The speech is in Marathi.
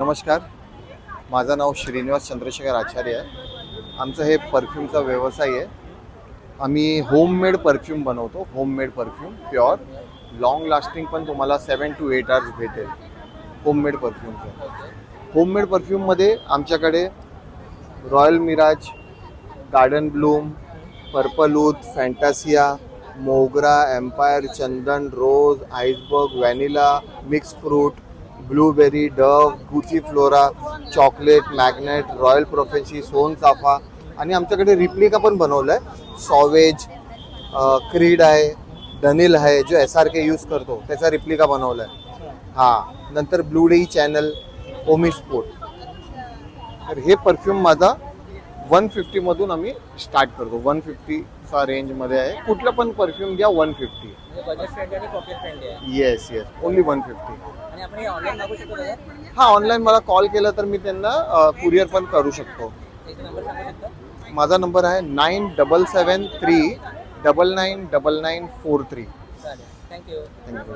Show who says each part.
Speaker 1: नमस्कार, माझं नाव श्रीनिवास चंद्रशेखर आचार्य आहे. आमचं हे परफ्यूमचा व्यवसाय आहे. आम्ही होममेड परफ्यूम बनवतो. Homemade perfume pure long lasting पण तुम्हाला 7 to 8 आवर्स भेटेल. होममेड परफ्यूमचं होममेड परफ्यूममध्ये आमच्याकडे royal mirage, garden bloom, purple oud, fantasia, Mogra, empire, Chandan, rose, iceberg, vanilla, mix fruit, blueberry, dove, Gucci flora, chocolate, magnet, royal प्रोफेन्सी, सोन चाफा आणि आमच्याकडे रिप्लिका पण बनवलं आहे. सॉवेज, क्रीड आहे, डनिल आहे, जो SRK यूज करतो त्याचा रिप्लिका बनवला आहे. हां, नंतर ब्लू डे चॅनल, ओमिस्पोर्ट. तर हे परफ्यूम माझा 150मधून आम्ही स्टार्ट करतो. 150चा रेंजमध्ये आहे. कुठलं पण परफ्यूम घ्या 150.
Speaker 2: बजेट फ्रेंडली आणि पॉकेट फ्रेंडली आहे.
Speaker 1: Yes only 150.
Speaker 2: आणि आपण हे ऑनलाईन मागवू शकतो का?
Speaker 1: हां, ऑनलाईन मला कॉल केला तर मी त्यांना कुरिअर पण करू शकतो.
Speaker 2: त्याचा नंबर सांगू शकता?
Speaker 1: माझा नंबर आहे 9773 999943.
Speaker 2: चालेल, थँक्यू.
Speaker 1: थँक्यू.